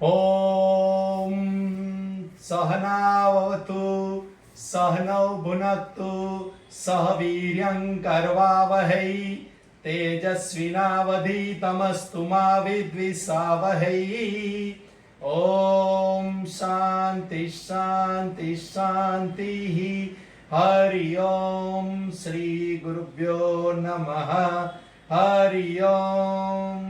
ॐ सहनावतु सहनौ भुनक्तु सह वीर्यं करवावहै तेजस्विनावधीतमस्तु मा विद्विषावहै। ॐ शान्ति शान्ति शान्तिः। हरि ओम श्री गुरुभ्यो नमः। हरि ओम।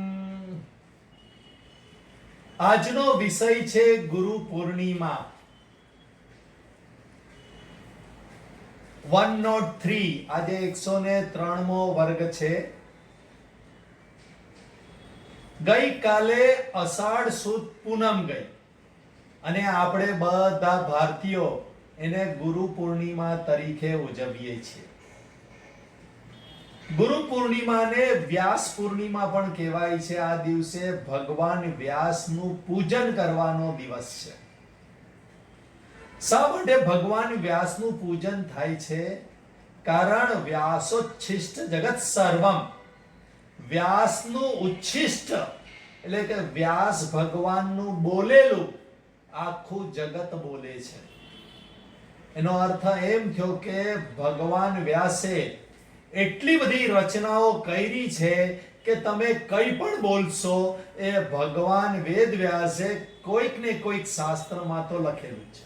આજનો વિષય છે ગુરુ પૂર્ણિમા 103। આજે 103મો વર્ગ છે। ગઈકાલે અષાઢ સુદ પૂનમ ગઈ અને આપણે બધા ભારતીયો એને ગુરુ પૂર્ણિમા તરીકે ઉજવીએ છીએ। ગુરુ પૂર્ણિમાને વ્યાસ પૂર્ણિમા પણ કહેવાય છે। આ દિવસે ભગવાન વ્યાસનું પૂજન કરવાનો દિવસ છે। શા માટે ભગવાન વ્યાસનું પૂજન થાય છે? કારણ વ્યાસોચ્છિષ્ટ જગત સર્વમ, વ્યાસનું ઉચ્છિષ્ટ એટલે કે વ્યાસ ભગવાનનું બોલેલું આખું જગત બોલે છે। એનો અર્થ એમ થયો કે ભગવાન વ્યાસે એટલી બધી રચનાઓ કરી છે કે તમે કંઈ પણ બોલશો એ ભગવાન વેદ વ્યાસે કોઈક ને કોઈક શાસ્ત્રમાં તો લખેલું છે।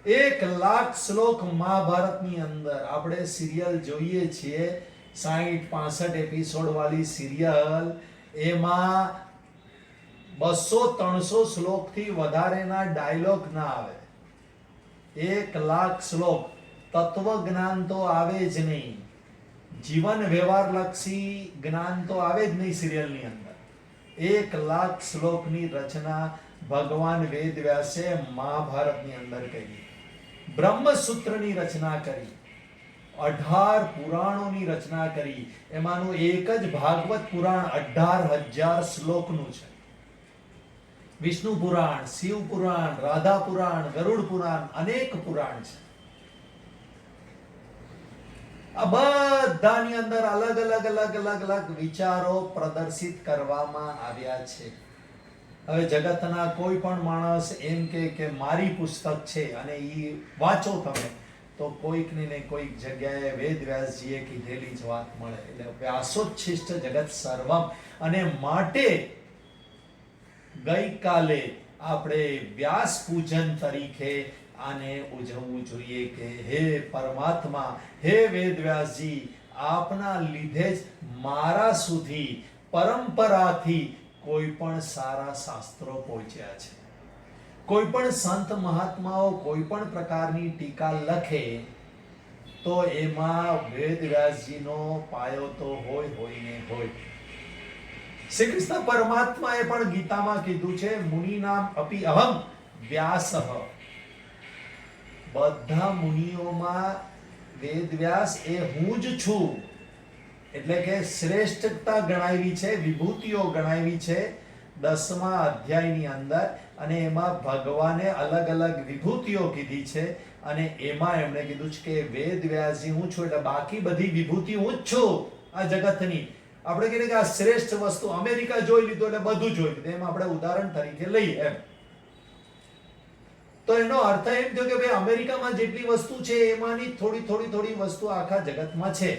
1,00,000 શ્લોક મહાભારતની અંદર આપણે સિરિયલ જોઈએ છીએ, 60-65 એપિસોડ વાળી સિરિયલ, એમાં 200-300 શ્લોકથી વધારેના ડાયલોગ ના આવે। 1,00,000 શ્લોક, તત્વ જ્ઞાન તો આવે જ નહીં, જીવન વ્યવહાર લક્ષી જ્ઞાન તો આવે જ નહીં સિરિયલની અંદર। 1,00,000 શ્લોકની રચના ભગવાન વેદ વ્યાસે મહાભારતની અંદર કરી, બ્રહ્મસૂત્રની રચના કરી, 18 પુરાણોની રચના કરી। એમાંનું એક જ ભાગવત પુરાણ 18,000 શ્લોકનું છે। વિષ્ણુ પુરાણ, શિવ પુરાણ, રાધા પુરાણ, ગરુડ પુરાણ, અનેક પુરાણ છે। આ બધાની અંદર અલગ અલગ વિચારો પ્રદર્શિત કરવામાં આવ્યા છે। હવે જગતના કોઈ પણ માણસ એમ કે મારી પુસ્તક છે અને ઈ વાંચો તમે, તો કોઈક ને કોઈક જગ્યાએ વેદ વ્યાસજીએ કીધેલી જ વાત મળે। એટલે વ્યાસોચ્છિષ્ટ જગત સર્વમ, અને માટે ગઈકાલે આપણે વ્યાસ પૂજન તરીકે આને ઉજવવું જોઈએ કે હે પરમાત્મા, હે વેદ વ્યાસજી, આપના લીધે જ મારા સુધી પરંપરાથી કોઈ પણ સારા શાસ્ત્રો પહોંચ્યા છે। કોઈ પણ સંત મહાત્માઓ કોઈ પણ પ્રકારની ટીકા લખે તો એમાં વેદ વ્યાસજીનો પાયો તો હોય ને હોય। શ્રી કૃષ્ણ પરમાત્માએ પણ ગીતામાં કીધું છે, મુનિનામ અપી અહમ વ્યાસઃ, બધા મુનિઓમાં વેદ વ્યાસ એ હું જ છું। એટલે કે શ્રેષ્ઠતા ગણાવી છે, વિભૂતિઓ ગણાવી છે 10મા અધ્યાયની અંદર, અને એમાં ભગવાને અલગ અલગ વિભૂતિઓ કીધી છે, અને એમાં એમણે કીધું છે કે વેદ વ્યાસજી હું છું, એટલે બાકી બધી વિભૂતિ હું જ છું આ જગતની। આપણે કહીએ કે આ શ્રેષ્ઠ વસ્તુ અમેરિકા જોઈ લીધું એટલે બધું જોઈ લીધું, એમ આપણે ઉદાહરણ તરીકે લઈએ એમ। તો એનો અર્થ એમ થયો કે ભાઈ અમેરિકામાં જેટલી વસ્તુ છે એમાંની થોડી વસ્તુ આખા જગતમાં છે,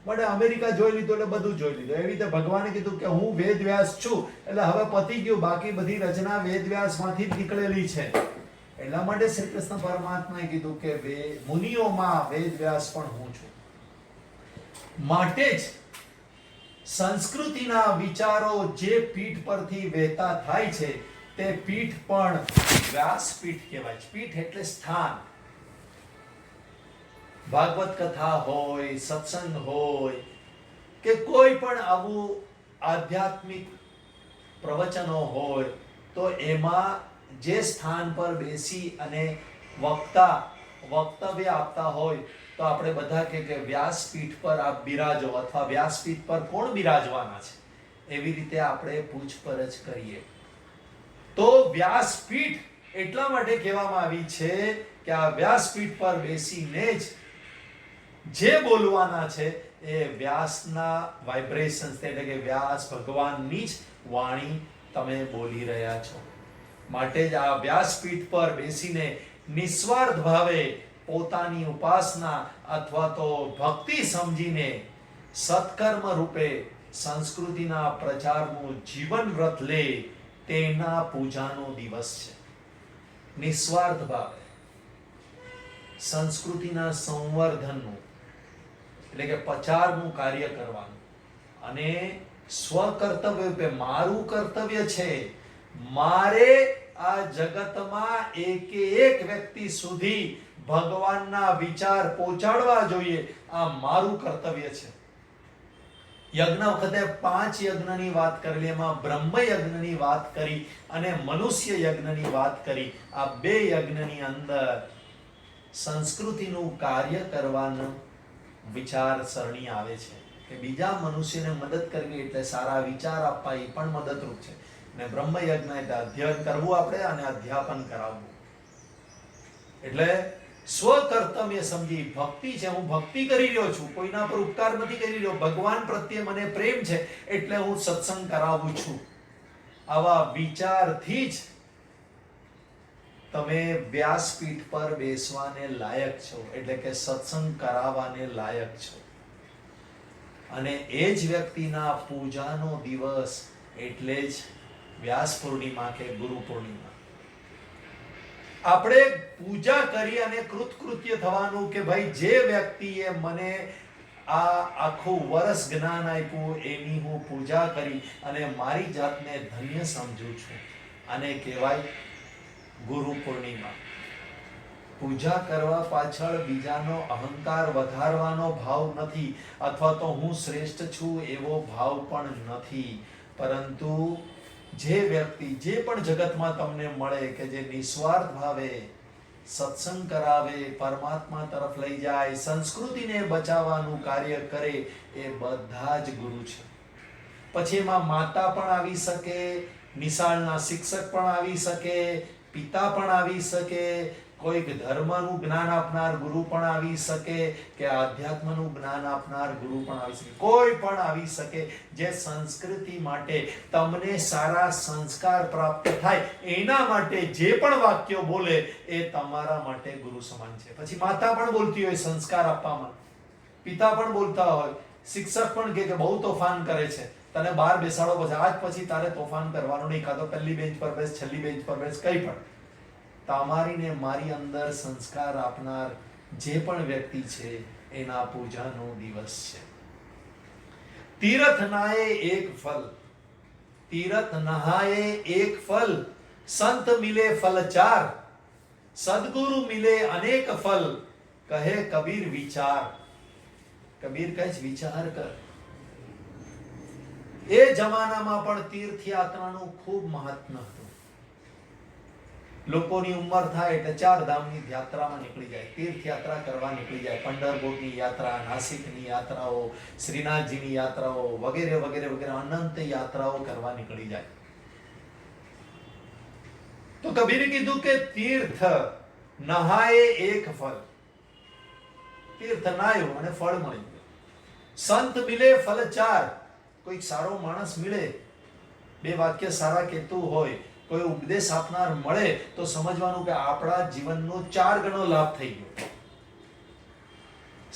બટ અમેરિકા જોઈ લીધું એટલે બધું જોઈ લીધું। એવી રીતે ભગવાને કીધું કે હું વેદ વ્યાસ છું એટલે હવે પતી ગયું, બાકી બધી રચના વેદ વ્યાસમાંથી જ નીકળેલી છે। એટલા માટે શ્રી કૃષ્ણ પરમાત્માએ કીધું કે મુનિઓમાં વેદ વ્યાસ પણ હું છું। માટે જ સંસ્કૃતિના વિચારો જે પીઠ પરથી વહેતા થાય છે તે પીઠ પણ વ્યાસપીઠ કહેવાય છે। પીઠ એટલે સ્થાન। ભાગવત કથા હોય, સત્સંગ હોય કે કોઈ પણ આવું આધ્યાત્મિક પ્રવચનો હોય તો એમાં જે સ્થાન પર બેસી અને વક્તવ્ય આપતા હોય તો આપણે બધા કે વ્યાસપીઠ પર આપ બિરાજો, અથવા વ્યાસપીઠ પર કોણ બિરાજવાના છે, એવી રીતે આપણે પૂછપરછ કરીએ। તો વ્યાસપીઠ એટલા માટે કહેવામાં આવી છે કે આ વ્યાસપીઠ પર બેસીને જ જે બોલવાના છે એ વ્યાસના વાઇબ્રેશન્સ એટલે કે વ્યાસ ભગવાનની જ વાણી તમે બોલી રહ્યા છો. માટે જ આ વ્યાસપીઠ પર બેસીને નિસ્વાર્થ ભાવે પોતાની ઉપાસના અથવા તો ભક્તિ સમજીને સત્કર્મ રૂપે સંસ્કૃતિના પ્રચારનું જીવન વ્રત લે તેના પૂજાનો દિવસ છે. નિસ્વાર્થ ભાવે સંસ્કૃતિના સંવર્ધનનું એટલે કે પ્રચારનું કાર્ય કરવાનું અને સ્વકર્તવ્ય રૂપે મારું કર્તવ્ય છે, મારે આ જગતમાં એક વ્યક્તિ સુધી ભગવાનના વિચાર પહોંચાડવા જોઈએ. આ મારું કર્તવ્ય છે. યજ્ઞ વખતે 5 યજ્ઞની વાત કરેલી, એમાં બ્રહ્મ યજ્ઞની વાત કરી અને મનુષ્ય યજ્ઞની વાત કરી. આ 2 યજ્ઞની અંદર સંસ્કૃતિનું કાર્ય કરવાનો વિચારસરણી આવે છે કે બીજા મનુષ્યને મદદ કરવી એટલે સારા વિચાર આપવા, એ પણ મદદરૂપ છે. અને બ્રહ્મ યજ્ઞ એટલે અધ્યયન કરવું આપણે અને અધ્યાપન કરાવવું. એટલે સ્વકર્તવ્ય સમજી ભક્તિ છે, હું ભક્તિ કરી રહ્યો છું, કોઈના પર ઉપકાર નથી કરી રહ્યો, ભગવાન પ્રત્યે મને પ્રેમ છે એટલે હું સત્સંગ કરાવું છું. આવા વિચારથી જ તમે વ્યાસપીઠ પર બેસવાને લાયક છો, એટલે કે સત્સંગ કરાવવાને લાયક છો. અને એ જ વ્યક્તિના પૂજાનો દિવસ એટલે જ વ્યાસ પૂર્ણિમા કે ગુરુ પૂર્ણિમા. આપણે પૂજા કરી અને કૃતકૃત્ય થવાનું કે ભાઈ જે વ્યક્તિએ મને આ આખું વર્ષ જ્ઞાન આપ્યું એની હું પૂજા કરી અને મારી જાતને ધન્ય સમજું છું. આને કહેવાય ગુરુ પૂર્ણિમા. પૂજા કરવા પાછળ બીજાનો અહંકાર વધારવાનો ભાવ નથી, અથવા તો હું શ્રેષ્ઠ છું એવો ભાવ પણ નથી. પરંતુ જે વ્યક્તિ જે પણ જગતમાં તમને મળે કે જે નિસ્વાર્થ ભાવે સત્સંગ કરાવે, પરમાત્મા તરફ લઈ જાય, સંસ્કૃતિને બચાવવાનું કાર્ય કરે, એ બધા જ ગુરુ છે. પછી એમાં માતા પણ આવી શકે, નિશાળના શિક્ષક પણ આવી શકે, પિતા પણ આવી શકે, કોઈક ધર્મનું જ્ઞાન આપનાર ગુરુ પણ આવી શકે, કે આધ્યાત્મનું જ્ઞાન આપનાર ગુરુ પણ આવી શકે. કોઈ પણ આવી શકે જે સંસ્કૃતિ માટે તમને સારા સંસ્કાર પ્રાપ્ત થાય એના માટે જે પણ વાક્યો બોલે એ તમારા માટે ગુરુ સમાન છે. પછી માતા પણ બોલતી હોય સંસ્કાર આપવામાં, પિતા પણ બોલતા હોય, શિક્ષક પણ કે બહુ તોફાન કરે છે, તને બહાર બેસાડો, પછી આજ પછી તારે તોફાન કરવાનું નહીં, કાં તો પહેલી બેન્ચ પર બેસ, છેલ્લી બેન્ચ પર બેસ, કઈ પણ. તમારી ને મારી અંદર સંસ્કાર આપનાર જે પણ વ્યક્તિ છે એના પૂજાનો દિવસ છે. તીર્થ નહાએ એક ફલ, તીર્થ નહાએ એક ફલ, સંત મિલે ફલ 4, સદગુરુ મિલે અનેક ફલ, કહે કબીર વિચાર. કબીર કહે છે વિચાર કર. એ જમાનામાં પણ તીર્થયાત્રાનું ખૂબ મહાત્મ્ય હતું. લોકોની ઉંમર થાય એટલે 4 ધામની યાત્રામાં નીકળી જાય, તીર્થયાત્રા કરવા નીકળી જાય. પંઢરપુરની યાત્રા, નાસિકની યાત્રાઓ, શ્રીનાથજીની યાત્રાઓ વગેરે વગેરે વગેરે અનંત યાત્રાઓ કરવા નીકળી જાય. તો કબીરે કીધું કે તીર્થ નહાએ એક ફલ, તીર્થ નાહ્યો અને ફળ મળી ગયું. સંત મિલે ફલ 4, કોઈક સારો માણસ મળે, 2 વાક્ય સારા કહેતું હોય, કોઈ ઉપદેશ આપનાર મળે તો સમજવાનું કે આપણા જીવનનો 4 ગણો લાભ થઈ ગયો.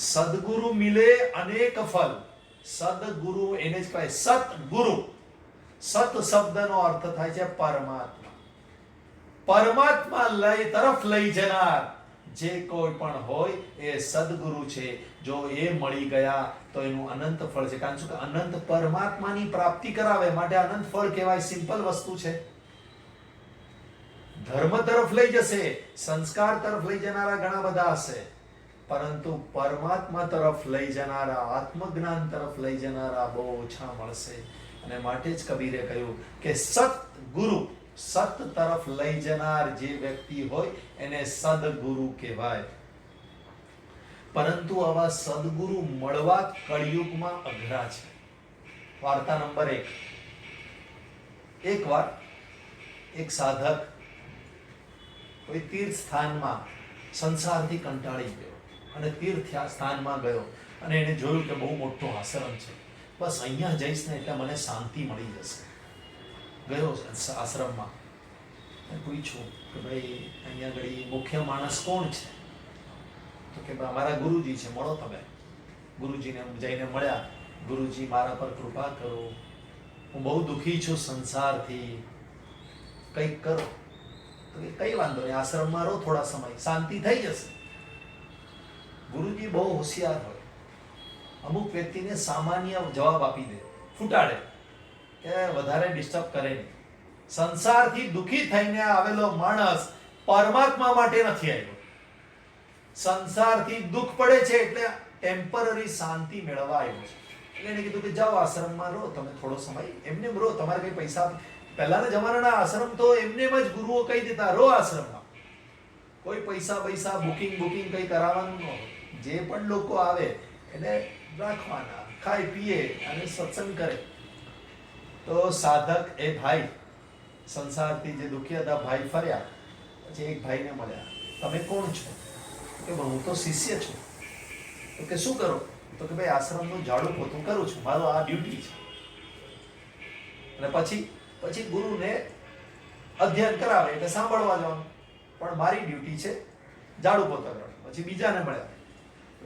સદગુરુ મિલે અનેક ફલ, સદગુરુ એને જ કહેવાય સતગુરુ. સત શબ્દનો અર્થ થાય છે પરમાત્મા. પરમાત્મા તરફ લઈ જનાર જે કોઈ પણ હોય એ સદગુરુ છે. જો એ મળી ગયા તો એનું અનંત ફળ છે. કારણ કે અનંત પરમાત્માની પ્રાપ્તિ કરાવે માટે અનંત ફળ કહેવાય. સિમ્પલ વસ્તુ છે. ધર્મ તરફ લઈ જશે, સંસ્કાર તરફ લઈ જનારા ઘણા બધા હશે, પરંતુ પરમાત્મા તરફ લઈ જનારા, આત્મજ્ઞાન તરફ લઈ જનારા બહુ ઓછા મળશે. અને માટે જ કબીરે કહ્યું કે સતગુરુ, સત તરફ લઈ જનાર જે વ્યક્તિ હોય એને સદગુરુ કહેવાય. પરંતુ આવા સદગુરુ મળવા કળિયુગમાં અઘરા છે. વાર્તા નંબર 1. એકવાર એક સાધક કોઈ તીર્થ સ્થાનમાં સંસારથી કંટાળી ગયો અને તીર્થ સ્થાનમાં ગયો અને એને જોયું કે બહુ મોટો આશ્રમ છે, બસ અહીંયા જઈશ ને એટલે મને શાંતિ મળી જશે. ગયો આશ્રમમાં, પૂછ્યું કે ભાઈ અહીંયા આગળ મુખ્ય માણસ કોણ છે? તો કે અમારા ગુરુજી છે, મળો તમે. ગુરુજીને જઈને મળ્યા. ગુરુજી મારા પર કૃપા કરો, હું બહુ દુઃખી છું સંસારથી, કંઈક કરો. તો કે કઈ વાંધો નહીં, આશ્રમમાં રહો થોડા સમય, શાંતિ થઈ જશે. ગુરુજી બહુ હોશિયાર હોય, અમુક વ્યક્તિને સામાન્ય જવાબ આપી દે, ફૂટાડે, કે વધારે ડિસ્ટર્બ કરે નહીં. સંસારથી દુઃખી થઈને આવેલો માણસ પરમાત્મા માટે નથી આવ્યો. સંસારથી દુઃખ પડે છે એટલે ટેમ્પરરી શાંતિ મેળવવા આવ્યો છે. એટલે એને કીધું કે જાઓ આશ્રમમાં રહો તમે થોડો સમય, એમને રહો, તમારે કઈ પૈસા, પહેલાના જમાનાના આશ્રમ તો એમને જ ગુરુઓ કહી દેતા રહો આશ્રમમાં, કોઈ પૈસા બુકિંગ કઈ કરાવવાનું ન હોય. જે પણ લોકો આવે એને રાખવાના, ખાય પીએ અને સત્સંગ કરે. તો સાધક એ ભાઈ સંસારથી જે દુઃખી હતા ભાઈ ફર્યા, પછી એક ભાઈને મળ્યા. તમે કોણ છો? કે હું તો શિષ્ય છું. તો કે શું કરો? તો કે ભાઈ આશ્રમનું ઝાડુ પોતું કરું છું, મારો આ ડ્યુટી છે. અને પછી ગુરુને અધ્યયન કરાવે એટલે સાંભળવા જવાનું, પણ મારી ડ્યુટી છે ઝાડુ પોતા કરવાનું. પછી બીજાને મળ્યા,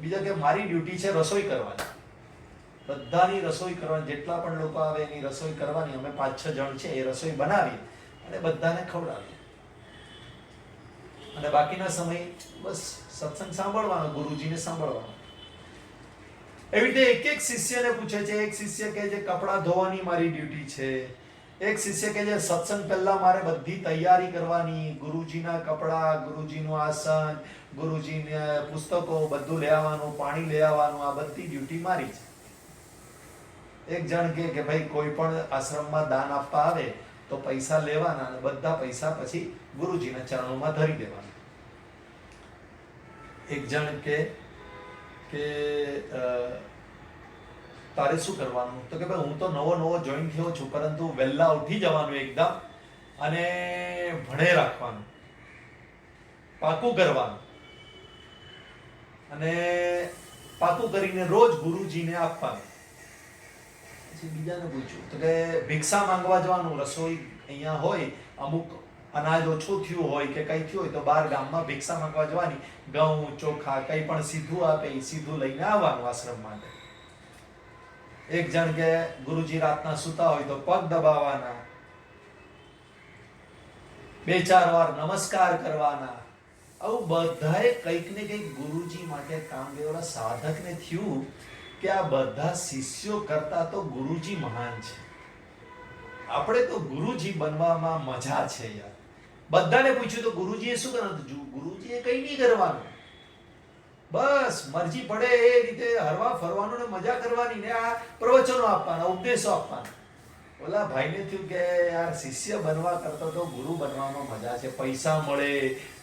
બીજા કે મારી ડ્યુટી છે રસોઈ કરવાની, બધાની રસોઈ કરવાની, જેટલા પણ લોકો આવે એની રસોઈ કરવાની. અમે 5-6 જણ છે, એ રસોઈ બનાવી અને બધાને ખવડાવી, અને બાકીના સમય બસ સત્સંગ સાંભળવાનો, ગુરુજીને સાંભળવાનો. એવી રીતે એક શિષ્યને પૂછે છે. એક શિષ્ય કહે છે કપડાં ધોવાની મારી ડ્યુટી છે. એક શિષ્ય કહે છે સત્સંગ પહેલા મારે બધી તૈયારી કરવાની, ગુરુજીના કપડાં, ગુરુજીનું આસન, ગુરુજીને પુસ્તકો બધું લઈ આવવાનું, પાણી લઈ આવવાનું, આ બધી ડ્યુટી મારી છે. એક જણ કે ભાઈ કોઈ પણ આશ્રમમાં દાન આપવા આવે તો પૈસા લેવાના અને બધા પૈસા પછી ગુરુજીના ચરણોમાં ધરી દેવાના. એક જણ કે તારે શું કરવાનું? તો કે ભાઈ હું તો નવો જોઈન થયો છું, પરંતુ વહેલા ઉઠી જવાનું એકદમ, અને ભણે રાખવાનું, પાકું કરવાનું, અને પાકું કરીને રોજ ગુરુજીને આપવાનું. પછી બીજાને પૂછ્યું તો કે ભિક્ષા માંગવા જવાનું, રસોઈ અહીંયા હોય, અમુક અનાજ ઓછું થયું હોય કે કઈ થયું હોય તો બહાર ગામમાં ભિક્ષા માંગવા જવાની, ઘઉં ચોખા કઈ પણ સીધું આપે એ સીધું લઈને આવવાનું આશ્રમ માટે. એક જણ કે ગુરુજી રાતના સુતા હોય તો પગ દબાવવાના, 2-4 વાર નમસ્કાર કરવાના. આવું બધાએ કંઈક ને કંઈક ગુરુજી માટે કામ કરેલા. સાધકને થયું કે આ બધા શિષ્યો કરતા તો ગુરુજી મહાન છે, આપણે તો ગુરુજી બનવામાં મજા છે યાર. બધાને પૂછ્યું તો ગુરુજીએ શું કરવાનું? ગુરુજીએ કઈ નહીં કરવાનું, બસ મરજી પડે એ રીતે હરવા ફરવાનું ને મજા કરવાની ને આ પ્રવચનો આપવાના, ઉપદેશો આપવાના. ઓલા ભાઈને થયું કે યાર શિષ્ય બનવા કરતા તો ગુરુ બનવામાં મજા છે, પૈસા મળે,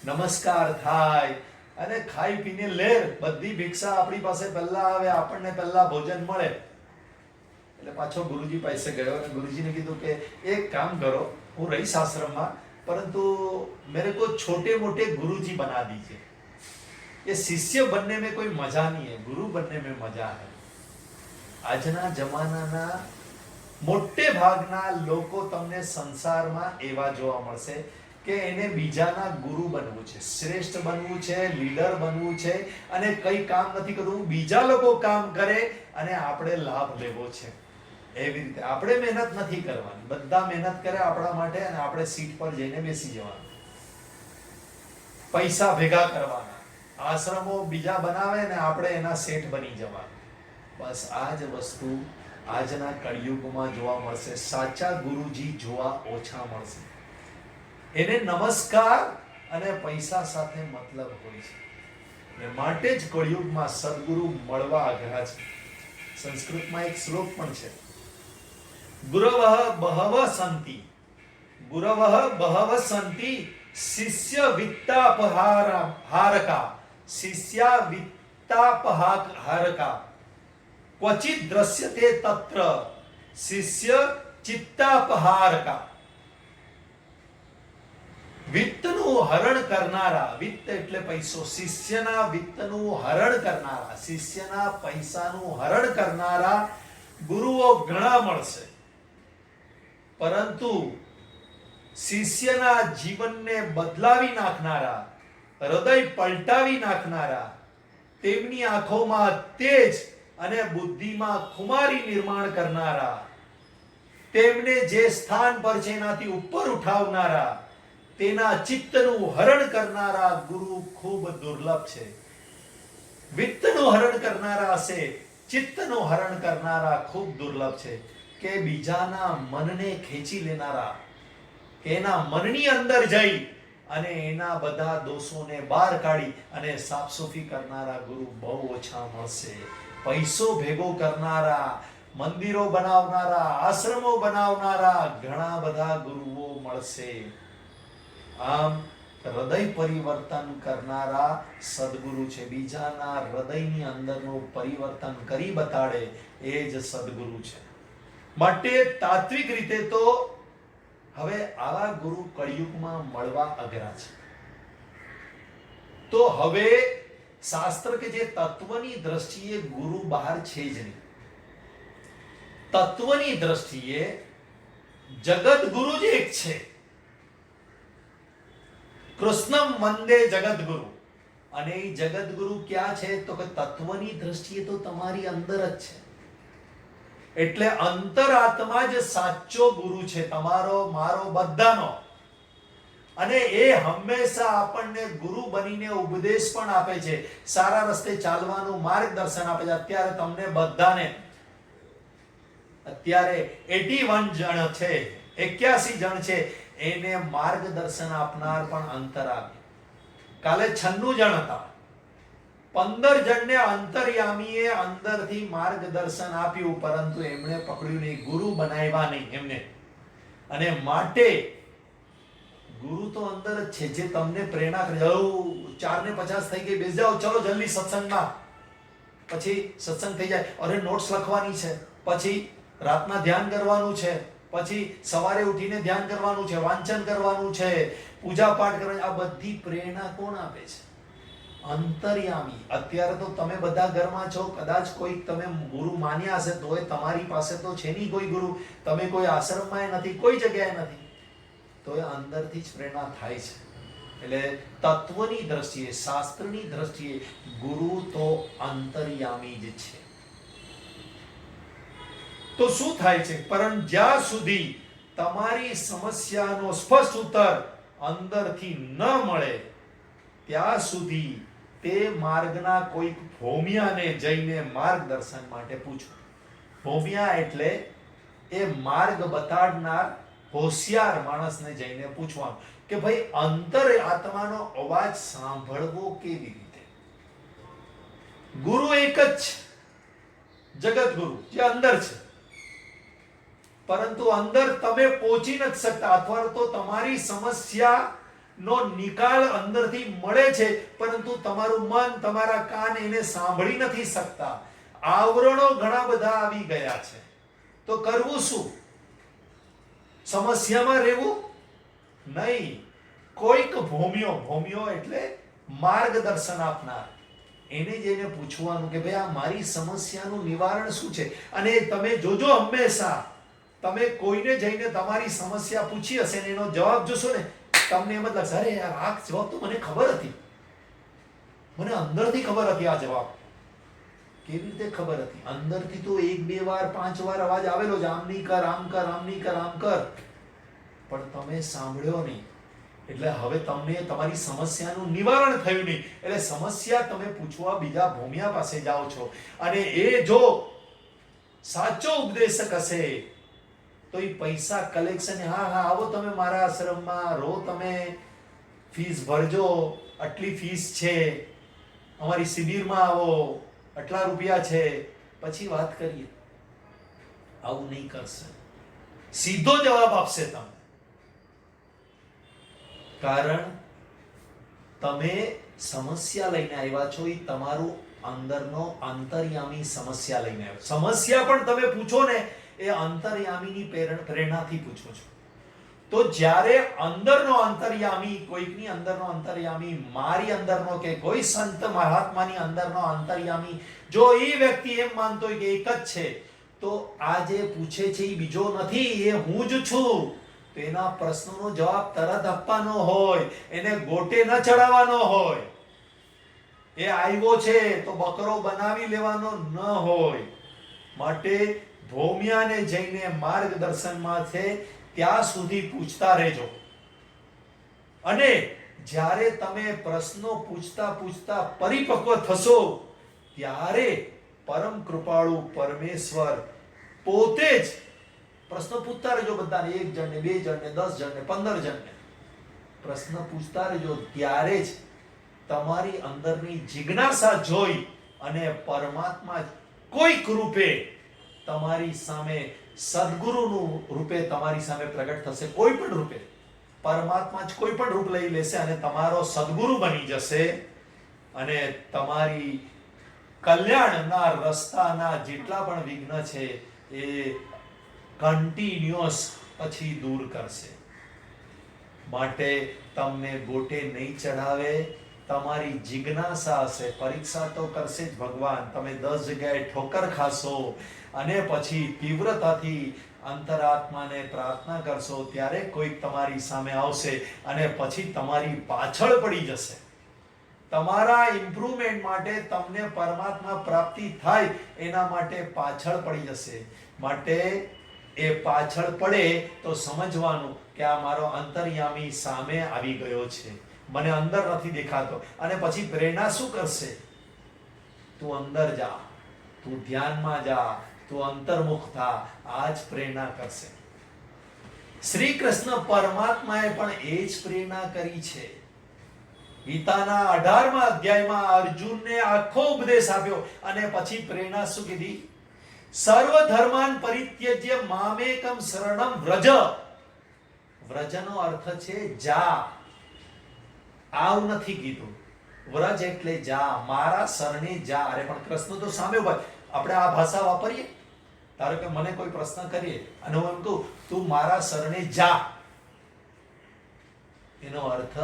નમસ્કાર થાય અને ખાઈ પીને લેર, બધી ભિક્ષા આપણી પાસે પહેલા આવે, આપણને પહેલા ભોજન મળે. એટલે પાછો ગુરુજી પાસે ગયો અને ગુરુજીને કીધું કે એક કામ કરો, હું રહીશ આશ્રમમાં, પરંતુ मेरे को छोटे मोटे गुरुजी बना दीजिए. ये शिष्य बनने में कोई मजा नहीं है, गुरु बनने में मजा है. આજના જમાનાના મોટે ભાગના લોકો તમને સંસારમાં એવા જોવા મળશે કે એને બીજાના ગુરુ બનવું છે, શ્રેષ્ઠ બનવું છે, લીડર બનવું છે, અને કઈ કામ નથી કરવું, બીજા લોકો કામ કરે અને આપણે લાભ લેવો છે. એવી રીતે આપણે મહેનત નથી કરવાની, બધા મહેનત કરે આપણા માટે અને આપણે સીટ પર જઈને બેસી જવાનું, પૈસા ભેગા કરવાના, આશ્રમો બીજા બનાવે ને આપણે એના શેઠ બની જવાનું. બસ આ જ વસ્તુ આજના કળિયુગમાં જોવા મળશે. સાચા ગુરુજી જોવા ઓછા મળશે. એને નમસ્કાર અને પૈસા સાથે મતલબ હોય છે, અને માટે જ કળિયુગમાં સદગુરુ મળવા આગ્રહ છે. સંસ્કૃતમાં એક શ્લોક પણ છે, ગુરવઃ બહવ સંતિ, ગુરવઃ બહવ સંતિ, શિષ્ય વિત્તાપહારકા, શિષ્યા વિત્તાપહારકા, ક્વચિત દ્રશ્યતે તત્ર શિષ્ય ચિત્તાપહારકા. વિત્તનું હરણ કરનારા, વિત્ત એટલે પૈસો, શિષ્યના વિત્તનું હરણ કરનારા, શિષ્યના પૈસાનું હરણ કરનારા ગુરુઓ ઘણા મળશે, પરંતુ શિષ્યના જીવનને બદલાવી નાખનારા, હૃદય પલટાવી નાખનારા, તેમની આંખોમાં તેજ અને બુદ્ધિમાં ખુમારી નિર્માણ કરનારા, તેમને જે સ્થાન પર છે એનાથી ઉપર ઉઠાવનારા, તેના ચિત્તનું હરણ કરનારા ગુરુ ખૂબ દુર્લભ છે. વિત્તનું હરણ કરનારા હશે, ચિત્તનું હરણ કરનારા ખૂબ દુર્લભ છે. કે બીજાના મનને ખેંચી લેનારા, કે એના મનની અંદર જઈ અને એના બધા દોષોને બહાર કાઢી અને સાફસૂફી કરનારા ગુરુ બહુ ઓછા મળશે. પૈસો ભેગો કરનારા, મંદિરો બનાવનારા, આશ્રમો બનાવનારા ઘણા બધા ગુરુઓ મળશે. આમ હૃદય પરિવર્તન કરનારા સદગુરુ છે. બીજાના હૃદયની અંદરનું પરિવર્તન કરી બતાડે એ જ સદગુરુ છે. માટે તાત્વિક રીતે તો હવે આવા ગુરુ કળિયુગમાં મળવા અઘરા છે. તો હવે શાસ્ત્ર કે જે તત્વની દ્રષ્ટિએ ગુરુ બહાર છે જ નહીં. તત્વની દ્રષ્ટિએ જગત ગુરુ જ એક છે. કૃષ્ણમ વંદે જગત ગુરુ. અને એ જગત ગુરુ ક્યાં છે? તો કે તત્વની દ્રષ્ટિએ તો તમારી અંદર જ છે. એટલે અંતરાત્મા જ સાચો ગુરુ છે, તમારો, મારો, બધાનો. અને એ હંમેશા આપણને ગુરુ બનીને ઉપદેશ પણ આપે છે, સારા રસ્તે ચાલવાનું માર્ગદર્શન આપે છે. અત્યારે તમને બધાને અત્યારે 81 જણ છે, 81 જણ છે, એને માર્ગદર્શન આપનાર પણ અંતરામી. કાલે 96 જણ હતા. 15 જણને અંતર્યામીએ અંદરથી માર્ગદર્શન આપ્યું, પરંતુ એમણે પકડ્યું નહીં, ગુરુ બનાવ્યા નહીં એમને. અને માટે ગુરુ તો અંદર જ છે, જે તમને પ્રેરણા કરે. 4:50 થઈ ગઈ, બેસી જાઓ, ચલો જલ્દી સત્સંગમાં. પછી સત્સંગ થઈ જાય, અરે નોટ્સ લખવાની છે, પછી રાતના ધ્યાન કરવાનું છે, પછી સવારે ઉઠીને ધ્યાન કરવાનું છે, વાંચન કરવાનું છે, પૂજા પાઠ કરવાની. આ બધી પ્રેરણા કોણ આપે છે? અંતર્યામી. અત્યારે તો તમે બધા ઘરમાં છો, કદાચ કોઈ તમે ગુરુ માન્યા હશે તોય તમારી પાસે તો છે નહીં કોઈ ગુરુ. તમે કોઈ આશ્રમમાં નથી, કોઈ જગ્યાએ નથી, તો એ અંદરથી જ પ્રેરણા થાય છે. એટલે તત્વની દ્રષ્ટિએ, શાસ્ત્રની દ્રષ્ટિએ ગુરુ તો અંતર્યામી જ છે. તો શું થાય છે? પરંતુ જ્યાં સુધી તમારી સમસ્યાનો સ્પષ્ટ ઉત્તર અંદરથી ન મળે ત્યાં સુધી તે માર્ગના કોઈક ભોમિયાને જઈને માર્ગદર્શન માટે પૂછો. ભોમિયા એટલે એ માર્ગ બતાડનાર હોશિયાર માણસને જઈને પૂછવાનું કે ભાઈ અંતર આત્માનો અવાજ સાંભળવો કેવી રીતે? ગુરુ એક જ છે, જગત ગુરુ જે અંદર છે, પરંતુ અંદર તમે પહોંચી નથી શકતા, અથવા તો તમારી સમસ્યા નો નિકાલ અંદરથી મળે છે, પરંતુ તમારું મન, તમારા કાન એને સાંભળી નથી શકતા. આવરણો ઘણા બધા આવી ગયા છે. તો કરવું શું? સમસ્યામાં રહેવું નહીં. કોઈક ભોમિયો એટલે માર્ગદર્શન આપનાર, એને જઈને પૂછવાનું કે ભાઈ આ મારી સમસ્યાનું નિવારણ શું છે? અને તમે જોજો, હંમેશા તમે કોઈને જઈને તમારી સમસ્યા પૂછી હશે ને એનો જવાબ જોશો ને, તમને એમ જ લાગશે, અરે યાર આ જવાબ તો મને ખબર હતી, મને અંદરથી ખબર હતી આ જવાબ. કેવી રીતે ખબર હતી? અંદરથી તો 1, 2 વાર, 5 વાર અવાજ આવેલો છે, આમ નહીં કર, આમ કર, આમ નહીં કર, આમ કર, પણ તમે સાંભળ્યો નહીં. એટલે હવે તમને તમારી સમસ્યાનું નિવારણ થયું નહીં. એટલે સમસ્યા તમે પૂછવા બીજા ભોમિયા પાસે જાઓ છો, અને એ જો સાચો ઉપદેશક હશે તો એ પૈસા કલેક્શન, હા આવો તમે મારા આશ્રમમાં રહો, તમે ફીસ ભરજો, આટલી ફીસ છે, અમારી શિબિરમાં આવો, આટલા રૂપિયા છે, પછી વાત કરીએ. આવું નહીં કરશે. સીધો જવાબ આપશે તમને. કારણ તમે સમસ્યા લઈને આવ્યા છો, એ તમારું અંદરનો અંતર્યામી સમસ્યા લઈને આવ્યો. સમસ્યા પણ તમે પૂછો ને એ અંતર્યામીની પ્રેરણાથી પૂછો છો. તો જ્યારે અંદરનો અંતર્યામી, કોઈકની અંદરનો અંતર્યામી, મારી અંદરનો કે કોઈ સંત મહાત્માની અંદરનો અંતર્યામી, જો એ વ્યક્તિ એમ માનતો હોય કે એક જ છે, તો આ જે પૂછે છે એ બીજો નથી, એ હું જ છું. તો તેના પ્રશ્નોનો જવાબ તરત આપવાનો હોય, એને ગોટે ન ચડાવવાનો હોય. એ આવ્યો છે તો બકરો બનાવી લેવાનો ન હોય. માટે ભૌમિયાને જઈને માર્ગદર્શનમાં છે ત્યાં સુધી પૂછતા રહેજો. અને જ્યારે તમે પ્રશ્નો પૂછતા પૂછતા પરિપક્વ થશો ત્યારે પરમ કૃપાળુ પરમેશ્વર પોતે જ પ્રશ્ન પૂછતા રહેજો બધાને, 1 જણને, 2 જણને, 10 જણને, 15 જણને પ્રશ્ન પૂછતા રહેજો. ત્યારે જ તમારી અંદરની જિજ્ઞાસા જોઈ અને પરમાત્મા કોઈક રૂપે તમારી સામે, સદગુરુનું રૂપે તમારી સામે પ્રગટ થશે. કોઈ પણ રૂપે પરમાત્મા જ કોઈ પણ રૂપ લઈ લેશે અને તમારો સદગુરુ બની જશે અને તમારી કલ્યાણના રસ્તાના જેટલા પણ વિઘ્ન છે એ કન્ટિન્યુઅસ પછી દૂર કરશે. માટે તમને ગોટે નહીં ચડાવે. તમારી જિજ્ઞાસા હશે, પરીક્ષા તો કરશે જ ભગવાન. તમે 10 જગ્યાએ ઠોકર ખાશો અને પછી તીવ્રતાથી અંતરાત્માને પ્રાર્થના કરશો ત્યારે કોઈક તમારી સામે આવશે અને પછી તમારી પાછળ પડી જશે. તમારા ઇમ્પ્રુવમેન્ટ માટે, તમને પરમાત્મા પ્રાપ્તિ થાય એના માટે પાછળ પડી જશે. માટે એ પાછળ પડે તો સમજવાનું કે આ મારો અંતર્યામી સામે આવી ગયો છે, મને અંદર નથી દેખાતો. અને પછી પ્રેરણા શું કરશે? તું અંદર જા, તું ધ્યાનમાં જા, તું અંતર્મુખ થા. આ જ પ્રેરણા કરશે. શ્રી કૃષ્ણ પરમાત્માએ પણ એ જ પ્રેરણા કરી છે. ગીતાના 18મા અધ્યાયમાં અર્જુનને આખો ઉપદેશ આપ્યો અને પછી પ્રેરણા શું કીધી? સર્વ ધર્માન પરિત્યજ્ય મામેકમ શરણમ વ્રજ. વ્રજનો અર્થ છે જા. આવ નથી કીધું. વ્રજ એટલે જા, મારા શરણે જા. અરે પણ કૃષ્ણ તો સામે ઉભા. આપણે આ ભાષા વાપરીએ. ધારો કે મને કોઈ પ્રશ્ન કરીએ અને હું એમ કહું તું મારા શરણે જા, એનો અર્થ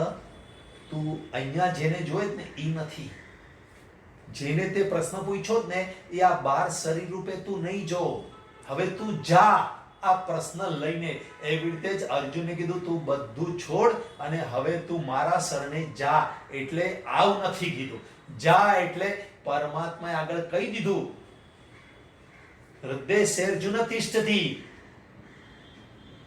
તું અહીંયા જેને જોયે ને એ નથી. જેને તે પ્રશ્ન પૂછ્યો જ ને એ આ બાર શરીર રૂપે તું નહીં જો. હવે તું જા આ પ્રશ્ન લઈને. એવી રીતે જ અર્જુને કીધું તું બધું છોડ અને હવે તું મારા શરણે જા. એટલે આવ નથી કીધું. જા એટલે પરમાત્માએ આગળ કહી દીધું, હૃદય સેર્જુન તિષ્ઠતિ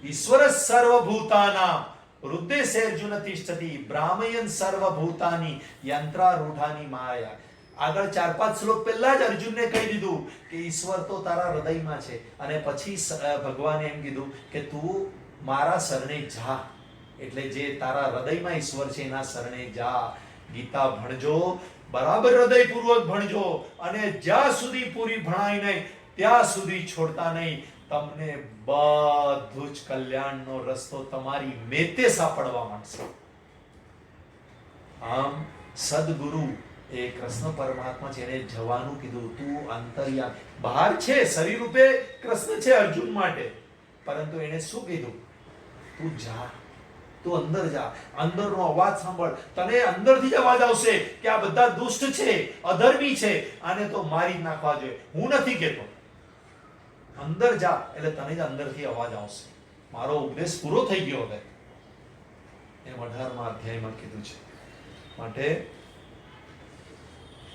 ઈશ્વર સર્વભૂતાનાં હૃદય સેર્જુન તિષ્ઠતિ બ્રાહ્મયન સર્વભૂતાની યંત્રારૂઢાની માયા. આગળ 4-5 શ્લોક પહેલા જ અર્જુનને કહી દીધું કે ઈશ્વર તો તારા હૃદયમાં છે. અને પછી ભગવાને એમ કીધું કે તું મારા શરણે જા. એટલે જે તારા હૃદયમાં ઈશ્વર છે એના શરણે જા. ગીતા ભણજો, બરાબર હૃદયપૂર્વક ભણજો અને જ્યાં સુધી પૂરી ભણાય નહીં ત્યાં સુધી છોડતા નહીં. તમને બધું જ કલ્યાણનો રસ્તો તમારી મેતે સાંપડવા માંડશે. આમ સદગુરુ એ કૃષ્ણ પરમાત્મા છે, એને જવાનું કીધું. તું અંતર્યામી બહાર છે, શરીર રૂપે કૃષ્ણ છે અર્જુન માટે, પરંતુ એને શું કીધું? તું જા, તું અંદર જા. અંદરનો અવાજ સાંભળ. તને અંદરથી જ અવાજ આવશે કે આ બધા દુષ્ટ છે, અધર્મી છે, આને તો મારી નાખવા જોઈએ. હું નથી કહેતો. અંદર જા એટલે તને જ અંદરથી અવાજ આવશે. મારો ઉપદેશ પૂરો થઈ ગયો હવે, એમ 18મા અધ્યાયમાં કીધું છે. માટે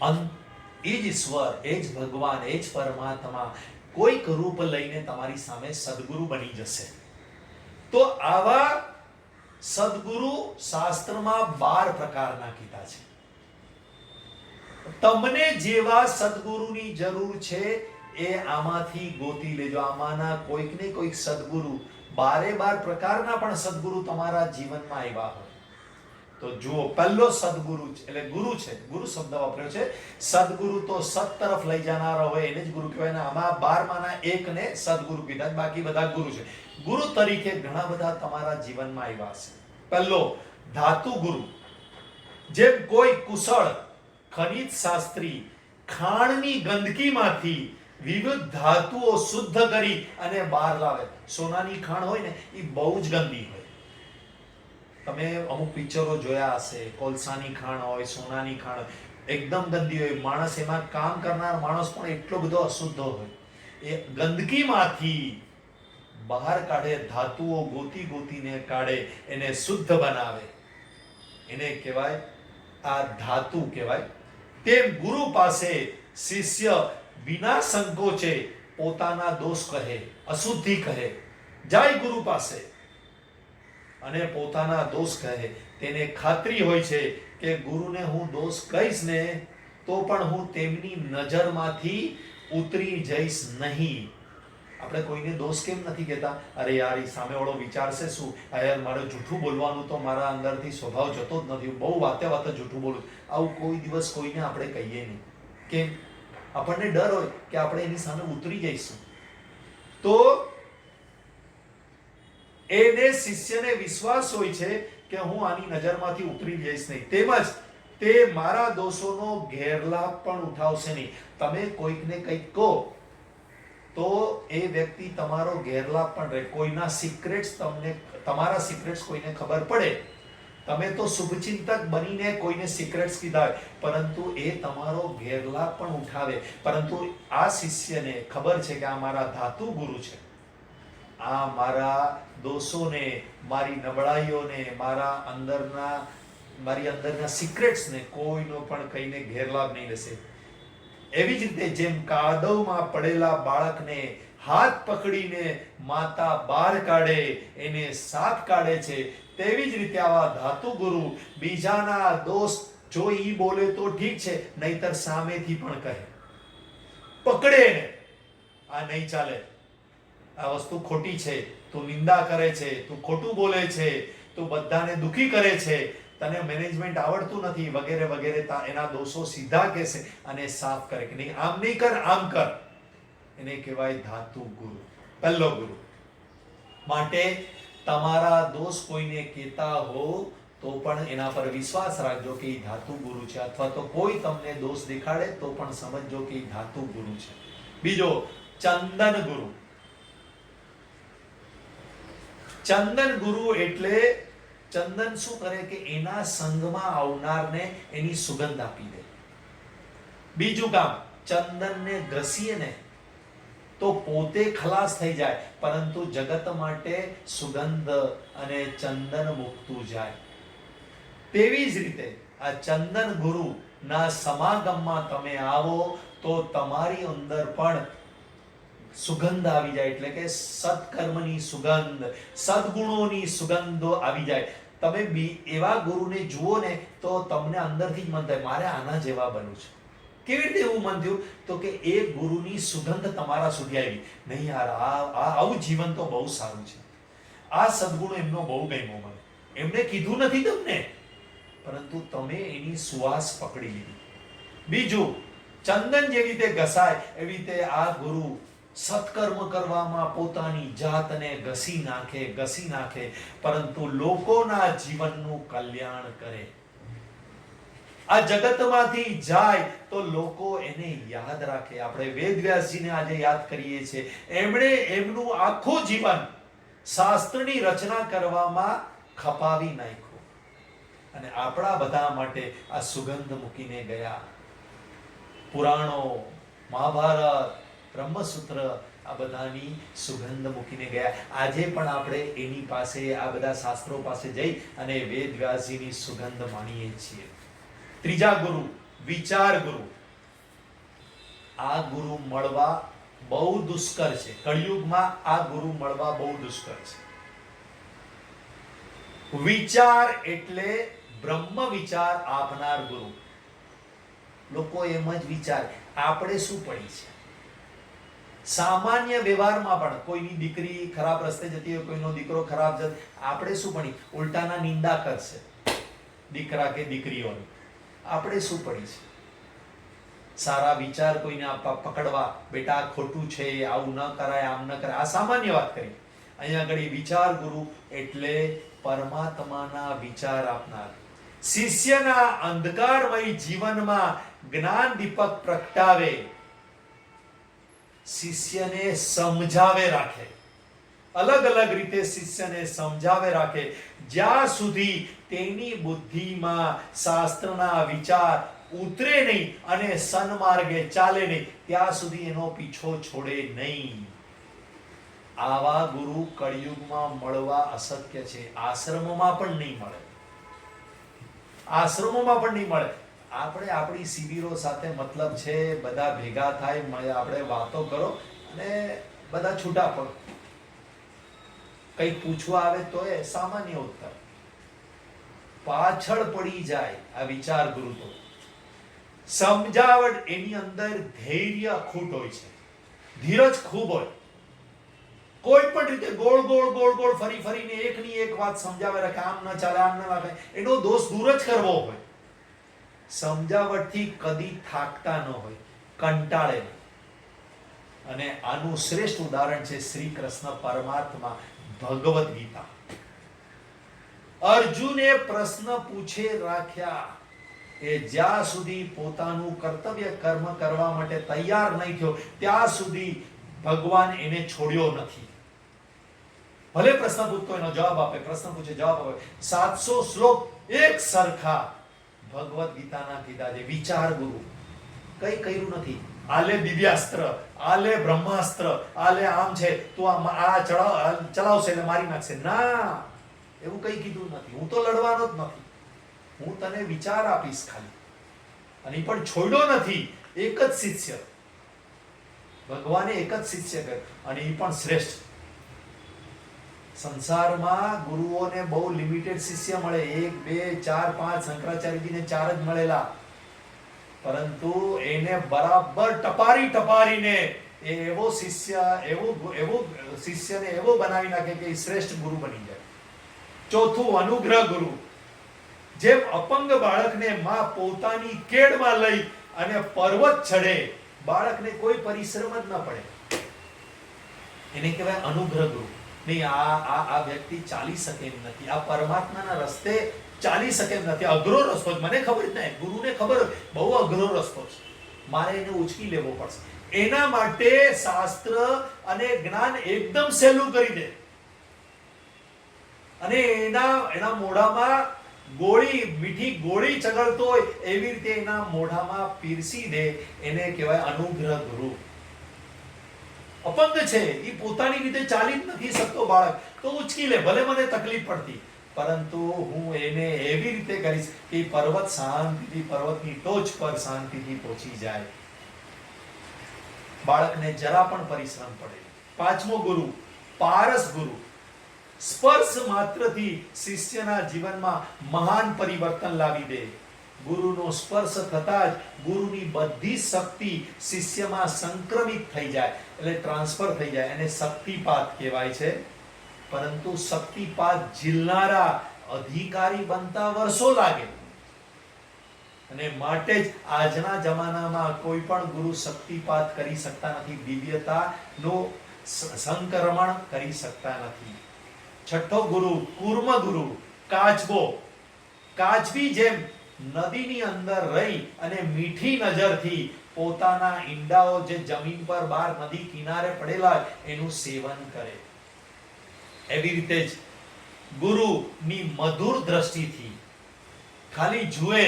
એ જ ઈશ્વર, એ જ ભગવાન, એ જ પરમાત્મા કોઈક રૂપ લઈને તમારી સામે સદગુરુ બની જશે. તો આવા સદગુરુ શાસ્ત્રમાં 12 પ્રકારના કીધા છે. તમને જેવા સદગુરુની જરૂર છે એ આમાંથી ગોતી લેજો. આમાંના કોઈક ને કોઈક સદગુરુ, 12 પ્રકારના પણ સદગુરુ તમારા જીવનમાં આવ્યા હોય તો જુઓ. પહેલો સદગુરુ એટલે ગુરુ છે, ગુરુ શબ્દ વાપર્યો છે. સદગુરુ તો સત તરફ લઈ જનારા હોય એને જ ગુરુ કહેવાય. આમાં 12માંના એકને સદગુરુ કીધા, બાકી બધા ગુરુ છે. ગુરુ તરીકે ઘણા બધા તમારા જીવનમાં આવ્યા છે. પહેલો ધાતુ ગુરુ. જેમ કોઈ કુશળ ખનિજ શાસ્ત્રી ખાણની ગંદકીમાંથી વિવિધ ધાતુઓ શુદ્ધ કરી અને બહાર લાવે. સોનાની ખાણ હોય ને એ બહુ જ ગંદી હોય. તમે અમુક પિક્ચરો જોયા હશે, કોલસાની ખાણ હોય, સોનાની ખાણ હોય, એકદમ ગંદી હોય. માણસ એમાં કામ કરનાર માણસ પણ એટલો બધો અશુદ્ધ હોય. એ ગંદકીમાંથી બહાર કાઢે, ધાતુઓ ગોતી ગોતીને કાઢે, એને શુદ્ધ બનાવે, એને કહેવાય આ ધાતુ કહેવાય. તેમ ગુરુ પાસે શિષ્ય વિના સંકોચે પોતાના દોષ કહે, અશુદ્ધિ કહે, જાય ગુરુ પાસે અને પોતાના દોષ કહે. તેને ખાતરી હોય છે કે ગુરુને હું દોષ કહીશ ને તો પણ હું તેમની નજરમાંથી ઉતરી જઈશ નહીં. આપણે કોઈને દોષ કેમ નથી કહેતા? અરે યાર, એ સામેવાળો વિચારશે શું? યાર, મારે જૂઠું બોલવાનું તો મારા અંદરથી સ્વભાવ જતો જ નથી, બહુ વાતે જૂઠું બોલું. આવું કોઈ દિવસ કોઈને આપણે કહીએ નહીં. કેમ? આપણને ડર હોય કે આપણે એની સામે ઉતરી જઈશું. તો એને શિષ્યને વિશ્વાસ હોય છે કે હું આની નજરમાંથી ઉતરી જઈશ નહીં. તેમજ તે મારા દોષોનો ગેરલાભ પણ ઉઠાવશે નહીં. તમે કોઈકને કંઈક કહો તો એ વ્યક્તિ તમારો ગેરલાભ પણ રહે. કોઈના સિક્રેટ્સ તમારા સિક્રેટ્સ કોઈને ખબર પડે, તમે તો શુભચિંતક બનીને કોઈને સિક્રેટ્સ કીધા હોય, પરંતુ એ તમારો ગેરલાભ પણ ઉઠાવે. પરંતુ આ શિષ્યને ખબર છે કે આ મારા ધાતુ ગુરુ છે, આ મારા દોષોને, મારી નબળાઈઓને, મારી અંદરના સિક્રેટ્સને કોઈનો પણ કહીને ગેરલાભ નહીં લેશે. એવી જ રીતે જેમ કાદવમાં પડેલા બાળકને હાથ પકડીને માતા બહાર કાઢે, એને સાફ કાઢે છે, તેવી જ રીતે આવા ધાતુ ગુરુ બીજાના દોષ જો ઈ બોલે તો ઠીક છે, નહીતર સામેથી પણ કહે, પકડે ને, આ નહીં ચાલે, આ વસ્તુ ખોટી છે, તું નિંદા કરે છે, તું ખોટું બોલે છે, તું બધાને દુખી કરે છે, તને મેનેજમેન્ટ આવડતું નથી, વગેરે વગેરે. એના દોષો સીધા કહેશે અને સાફ કરે કે નહીં, આમ નહીં કર, આમ કર. એને કહેવાય ધાતુ ગુરુ, પહેલો ગુરુ. માટે તમારા દોષ કોઈને કહેતા હો તો પણ એના પર વિશ્વાસ રાખજો કે એ ધાતુ ગુરુ છે, અથવા તો કોઈ તમને દોષ દેખાડે તો પણ સમજજો કે એ ધાતુ ગુરુ છે. બીજો, ચંદન ગુરુ. ચંદન ગુરુ એટલે ચંદન શું કરે કે એના સંગમાં આવનારને એની સુગંધ આપી દે. બીજું કામ, ચંદનને ઘસીએ ને તો પોતે ખલાસ થઈ જાય, પરંતુ જગત માટે સુગંધ અને ચંદન મુકતું જાય. તેવી જ રીતે આ ચંદન ગુરુ ના સમાગમમાં તમે આવો તો તમારી અંદર પણ સુગંધ આવી જાય, એટલે કે સત્કર્મની સુગંધ, સદગુણોની સુગંધો આવી જાય. તમે એવા ગુરુને જુઓ ને તો તમને અંદરથી જ મન થાય મારે આના જેવા બનવું છે. કેવી રીતે એવું મન થયું? તો કે એ ગુરુની સુગંધ તમારા સુધી આવી. નહીં યાર, આવું જીવન તો બહુ સારું છે, આ સદગુણો એમનો બહુ ગમ્યો મને. એમને કીધું નથી તમને, પરંતુ તમે એની સુવાસ પકડી લીધી. બીજું, ચંદન જેવી રીતે ઘસાય એવી રીતે આ ગુરુ સત્કર્મ કરવામાં પોતાની જાતને ઘસી નાખે, પરંતુ લોકોના જીવનનું કલ્યાણ કરે. આ જગતમાંથી જાય તો લોકો એને યાદ રાખે. આપણે વેદવ્યાસજીને આજે યાદ કરીએ છીએ. એમણે એમનું આખું જીવન શાસ્ત્રની રચના કરવામાં ખપાવી નાખ્યું અને આપણા બધા માટે આ સુગંધ મૂકીને ગયા. પુરાણો, મહાભારત, બ્રહ્મસૂત્ર, આ બધાની સુગંધ મૂકીને ગયા. આજે પણ આપણે એની પાસે, આ બધા શાસ્ત્રો પાસે જઈ અને વેદવ્યાસજીની સુગંધ માણીએ છીએ. ત્રીજા ગુરુ, વિચાર ગુરુ. આ ગુરુ મળવા બહુ દુષ્કર છે. કળિયુગમાં આ ગુરુ મળવા બહુ દુષ્કર છે. વિચાર એટલે બ્રહ્મ વિચાર આપનાર ગુરુ. લોકો એમ જ વિચાર, આપણે શું પડી છે. સામાન્ય વ્યવહારમાં પણ કોઈની દીકરી ખરાબ રસ્તે જતી હોય, કોઈનો દીકરો ખરાબ જતો, આપણે શું પડી? ઉલટાના નિંદા કરશે દીકરા કે દીકરીઓની. આપણે શું પડી છે? સારા વિચાર કોઈને પકડવા, બેટા ખોટું છે, આવું ન કરાય, આમ ન કરાય, આ સામાન્ય વાત કરી. અહીંયા આગળ વિચાર ગુરુ એટલે પરમાત્માના વિચાર આપનાર. શિષ્યના અંધકારમય જીવનમાં જ્ઞાન દીપક પ્રગટાવે, શિષ્યને સમજાવે રાખે, અલગ અલગ રીતે શિષ્યને સમજાવે રાખે. જ્યાં સુધી તેની બુદ્ધિમાં શાસ્ત્રના વિચાર ઉતરે નહીં અને સન્માર્ગે ચાલે નહીં, ત્યાં સુધી એનો પીછો છોડે નહીં. આવા ગુરુ કળિયુગમાં મળવા અશક્ય છે. આશ્રમોમાં પણ નહીં મળે. આશ્રમોમાં પણ નહીં મળે. આપણે આપણી શિબિરો સાથે મતલબ છે, બધા ભેગા થાય, આપણે વાતો કરો અને બધા છૂટા પડો. કંઈક પૂછવા આવે તો એ સામાન્ય ઉત્તર. પાછળ પડી જાય આ વિચાર ગુરુ તો. સમજાવટ એની અંદર ધૈર્ય ખૂટ હોય છે, ધીરજ ખૂબ હોય. કોઈ પણ રીતે ગોળ ગોળ ગોળ ગોળ ફરી ફરીને એકની એક વાત સમજાવે રાખે, આમ ન ચાલે, આમ ન લાગે, એનો દોષ દૂર જ કરવો હોય. સમજાવટથી કદી થાકતા ન હોય, કંટાળે નહીં. અને આનું શ્રેષ્ઠ ઉદાહરણ છે શ્રી કૃષ્ણ પરમાત્મા, ભગવદ ગીતા. અર્જુને પ્રશ્ન પૂછે રાખ્યા એ જ્યાં સુધી પોતાનું કર્તવ્ય કર્મ કરવા માટે તૈયાર નહીં થયો ત્યાં સુધી ભગવાન એને છોડ્યો નથી. ભલે પ્રશ્ન પૂછતો એનો જવાબ આપે, પ્રશ્ન પૂછે જવાબ આપે. 700 શ્લોક એક સરખા ભગવદ ગીતાના કીધા છે. વિચાર ગુરુ કઈ કર્યું નથી. આલે દિવ્યાસ્ત્ર, આલે બ્રહ્માસ્ત્ર, આલે આમ છે, તું આ ચલાવશે એટલે મારી નાખશે. ના, એવું કઈ કીધું નથી. હું તો લડવાનો જ નથી, હું તને વિચાર આપીશ ખાલી. અને એ પણ છોડ્યો નથી. એક જ શિષ્ય, ભગવાને એક જ શિષ્ય કર્યો અને એ પણ શ્રેષ્ઠ. સંસારમાં ગુરુઓને બહુ લિમિટેડ શિષ્ય મળે, 1 2 4 5. શંકરાચાર્યજીને 4 જ મળેલા, પરંતુ એને બરાબર ટપારીને એવો શિષ્ય, એવો શિષ્યને એવો બનાવી નાખે કે એ શ્રેષ્ઠ ગુરુ બની જાય. ચોથું, અનુગ્રહ ગુરુ. જેમ અપંગ બાળકને માં પોતાની કેડમાં લઈ અને પર્વત ચડે, બાળકને કોઈ પરિશ્રમ જ ન પડે, એને કહેવાય અનુગ્રહ ગુરુ. નહીં, આ વ્યક્તિ ચાલી શકે એમ નથી, આ પરમાત્માના રસ્તે ચાલી શકે એમ નથી, અઘરો રસ્તો. મને ખબર જ નહીં, ગુરુને ખબર હોય બહુ અઘરો રસ્તો છે, મારે એને ઉચકી લેવો પડશે. એના માટે શાસ્ત્ર અને જ્ઞાન એકદમ સહેલું કરી દે અને એના મોઢામાં મીઠી ગોળી ચગળતો હોય એવી રીતે એના મોઢામાં પીરસી દે. એને કહેવાય અનુગ્રહ ગુરુ. અપંગ છે, એ પોતાની રીતે ચાલી જ નથી શકતો બાળક, તો ઉચકી લે, ભલે મને તકલીફ પડતી, પરંતુ હું એને એવી રીતે કરીશ કે પર્વત શાંતિથી, પર્વતની ટોચ પર શાંતિથી પહોંચી જાય. બાળકને જરા પણ પરિશ્રમ પડે. પાંચમો ગુરુ, પારસ ગુરુ. સ્પર્શ માત્રથી શિષ્યના જીવનમાં મહાન પરિવર્તન લાવી દે. ગુરુનો સ્પર્શ થતા જ ગુરુની બધી શક્તિ શિષ્યમાં સંક્રમિત થઈ જાય, એટલે ટ્રાન્સફર થઈ જાય. એને શક્તિપાત કહેવાય છે. પરંતુ શક્તિપાત ઝીલનારા અધિકારી બનતા વર્ષો લાગે, અને માટે જ આજના જમાનામાં કોઈ પણ ગુરુ શક્તિપાત કરી શકતા નથી, દિવ્યતાનું સંક્રમણ કરી શકતા નથી. છઠ્ઠો ગુરુ, કૂર્મ ગુરુ, કાચબો. કાચબી જેમ નદીની અંદર રહી અને મીઠી નજરથી પોતાના ઈંડાઓ જે જમીન પર બહાર નદી કિનારે પડેલા એનું સેવન કરે, એવી રીતે જ ગુરુની મધુર દ્રષ્ટિથી ખાલી જુએ,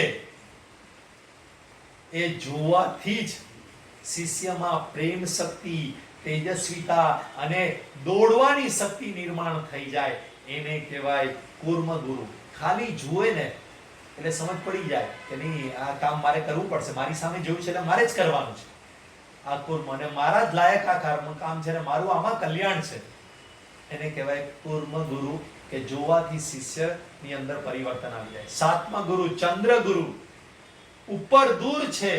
એ જોવાથી જ શિષ્યમાં પ્રેમ શક્તિ, તેજસ્વીતા અને દોડવાની શક્તિ નિર્માણ થઈ જાય. એને કહેવાય કૂર્મ ગુરુ. ખાલી જુએ ને એટલે સમજ પડી જાય કે નહીં, આ કામ મારે કરવું પડશે, મારી સામે જોયું છે એટલે મારે જ કરવાનું છે. આ કૂર્મ, અને મારા જ લાયક આ કામ છે ને મારું આમાં કલ્યાણ છે. એને કહેવાય કૂર્મ ગુરુ, કે જોવાથી શિષ્યની અંદર પરિવર્તન આવી જાય. સાતમા ગુરુ, ચંદ્ર ગુરુ. ઉપર દૂર છે,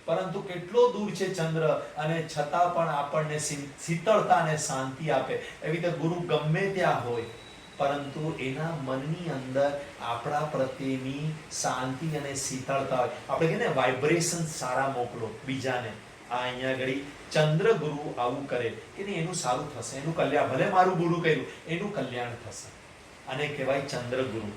પરંતુ કેટલો દૂર છે ચંદ્ર, અને છતાં પણ આપણને શીતળતા અને શાંતિ આપે. એવી રીતે ગુરુ ગમે ત્યાં હોય, પરંતુ એના મનની અંદર આપણા પ્રત્યેની શાંતિ અને શીતળતા હોય. આપણે કહીએ ને વાઇબ્રેશન સારા મોકલો બીજાને. આ અહીંયા આગળ ચંદ્ર ગુરુ આવું કરે કે નહીં, એનું સારું થશે, એનું કલ્યાણ, ભલે મારું ગુરુ કર્યું એનું કલ્યાણ થશે. આને કહેવાય ચંદ્ર ગુરુ.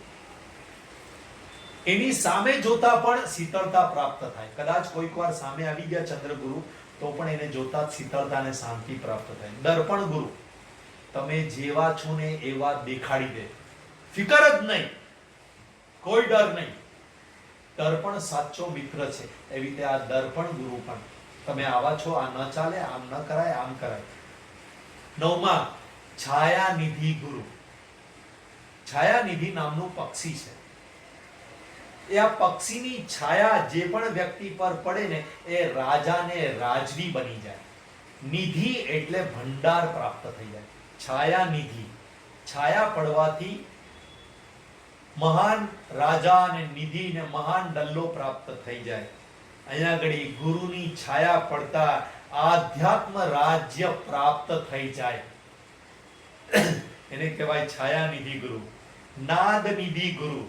એની સામે જોતા પણ શીતળતા પ્રાપ્ત થાય. કદાચ કોઈક વાર સામે આવી ગયા ચંદ્ર ગુરુ તો પણ એને જોતા શીતળતા અને શાંતિ પ્રાપ્ત થાય. દર્પણ ગુરુ. તમે જેવા છો ને એવા દેખાડી દે, ફિકર જ નહીં, કોઈ ડર નહીં. દર્પણ સાચો મિત્ર છે. એવી રીતે આ દર્પણ ગુરુ પણ, તમે આવા છો, આ ન ચાલે, આમ ન કરાય, આમ કરાય. નવમા છાયાનિધિ ગુરુ. છાયાનિધિ નામનું પક્ષી છે. એ આ પક્ષીની છાયા જે પણ વ્યક્તિ પર પડે ને એ રાજાને રાજવી બની જાય. નિધિ એટલે ભંડાર પ્રાપ્ત થઈ જાય. છાયાનિધિ, છાયા પડવાથી મહાન રાજા અને નિધિ ને મહાન દલ્લો પ્રાપ્ત થઈ જાય. અહીંયા આગળ ગુરુની છાયા પડતા આધ્યાત્મ રાજ્ય પ્રાપ્ત થઈ જાય. એને કહેવાય છાયાનિધિ ગુરુ. નાદનિધિ ગુરુ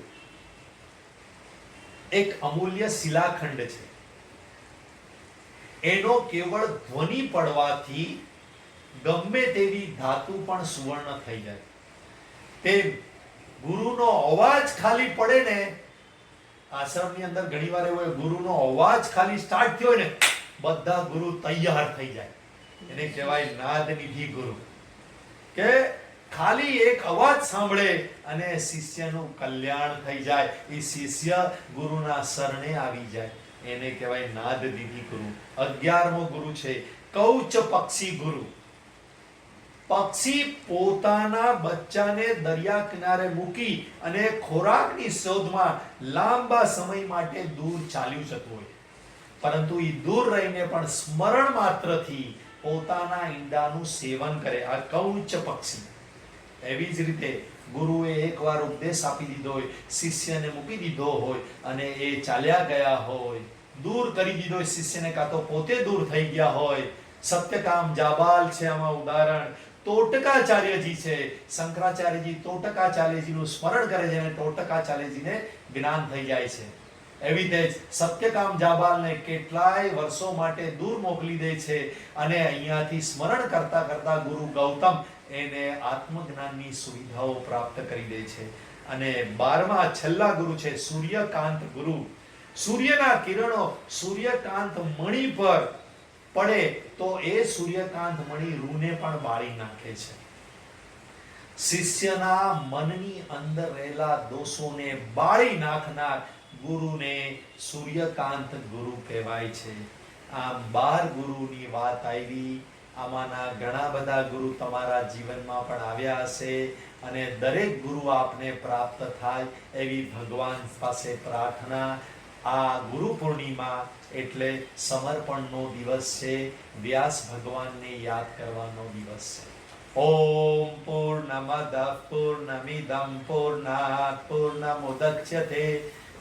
એક અમૂલ્ય શિલાખંડ છે. એનો કેવળ ધ્વનિ પડવાથી ગમે તેવી ધાતુ પણ સુવર્ણ થઈ જાય. તે ગુરુનો અવાજ ખાલી પડે ને, આશ્રમની અંદર ઘણીવાર એવું હોય, ગુરુનો અવાજ ખાલી સ્ટાર્ટ થયો ને બધા ગુરુ તૈયાર થઈ જાય. એને કહેવાય નાદનિધિ ગુરુ. કે ખાલી એક અવાજ સાંભળે અને શિષ્યનું કલ્યાણ થઈ જાય. એ શિષ્ય ગુરુના શરણે આવી જાય. એને કહેવાય નાદનિધિ ગુરુ. 11મો ગુરુ છે કૌચ પક્ષી ગુરુ. પક્ષી પોતાના બચ્ચાને દરિયા કિનારે મૂકી અને ખોરાકની શોધમાં લાંબા સમય માટે દૂર ચાલ્યું જતું હોય, પરંતુ એ દૂર રહીને પણ સ્મરણ માત્રથી પોતાના ઈંડાનું સેવન કરે. આ કૌચ પક્ષી. એવી જ રીતે ગુરુએ એકવાર ઉપદેશ આપી દીધો હોય, શિષ્યને મૂકી દીધો હોય અને એ ચાલ્યા ગયા હોય, દૂર કરી દીધો હોય શિષ્યને, કાં તો પોતે દૂર થઈ ગયા હોય. સત્યકામ જાબાલ છે આમાં ઉદાહરણ. ટોટકાચાર્યજી છે, શંકરાચાર્યજી ટોટકાચાર્યજીનું સ્મરણ કરે છે અને ટોટકાચાર્યજીને જ્ઞાન થઈ જાય છે. એવી રીતે સત્યકામ જાબાલને કેટલાય વર્ષો માટે દૂર મોકલી દે છે અને અહીંયાથી સ્મરણ કરતા કરતા ગુરુ ગૌતમ એને આત્મજ્ઞાનની સુવિધાઓ પ્રાપ્ત કરી દે છે. અને 12મા છેલ્લા ગુરુ છે સૂર્યકાંત ગુરુ. સૂર્યના કિરણો સૂર્યકાંત મણિ પર પડે તો એ સૂર્યકાંત મણિ રૂને પણ બાળી નાખે છે. શિષ્યના મનની અંદર રહેલા દોષોને બાળી નાખનાર ગુરુને સૂર્યકાંત ગુરુ કહેવાય છે. આ 12 ગુરુની વાત આવી. આમાંના ઘણા બધા ગુરુ તમારા જીવનમાં પણ આવ્યા હશે અને દરેક ગુરુ આપને પ્રાપ્ત થાય એવી ભગવાન પાસે પ્રાર્થના. આ ગુરુ પૂર્ણિમા એટલે સમર્પણનો દિવસ છે. વ્યાસ ભગવાનને યાદ કરવાનો દિવસ છે. ઓમ પૂર્ણમદ પૂર્ણમિદં પૂર્ણાત પૂર્ણમુદચ્યતે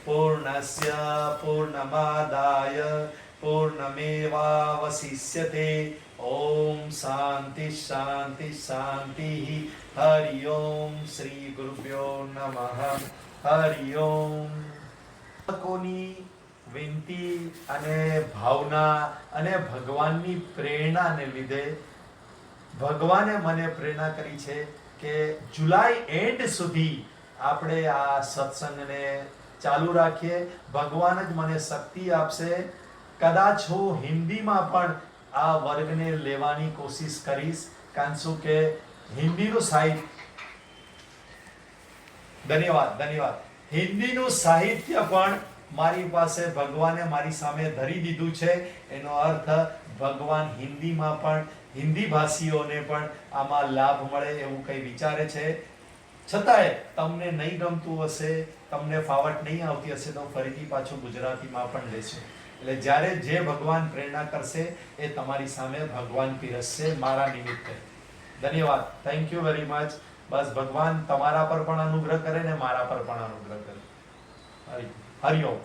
પૂર્ણસ્ય પૂર્ણમાદાય પૂર્ણમેવાવશિષ્યતે. ઓમ શાંતિ શાંતિ શાંતિ. હરિ ઓમ. શ્રી ગુરુભ્યો નમઃ. હરિ ઓમ. કોની વિનંતી અને ભાવના અને ભગવાનની પ્રેરણાને લીધે ભગવાને મને પ્રેરણા કરી છે કે જુલાઈ એન્ડ સુધી આપણે આ સત્સંગને ચાલુ રાખીએ. ભગવાન જ મને શક્તિ આપશે. કદાચ હું હિન્દીમાં પણ આ વર્ગને લેવાની કોશિશ કરીશ, કારણ શું કે હિન્દીનું સાહિત્ય ધન્યવાદ હિન્દીનું સાહિત્ય પણ મારી પાસે ભગવાને મારી સામે ધરી દીધું છે. એનો અર્થ ભગવાન હિન્દીમાં પણ હિન્દી ભાષીઓને પણ આમાં લાભ મળે એવું કંઈ વિચારે છે. છતાંય તમને નહીં ગમતું હશે, તમને ફાવટ નહીં આવતી હશે તો ફરીથી પાછું ગુજરાતીમાં પણ લેશું. એટલે જ્યારે જે ભગવાન પ્રેરણા કરશે એ તમારી સામે ભગવાન પીરસશે મારા નિમિત્તે. ધન્યવાદ. Thank you very much. બસ ભગવાન તમારા પર પણ અનુગ્રહ કરે ને મારા પર પણ અનુગ્રહ કરે. હરિ ઓમ.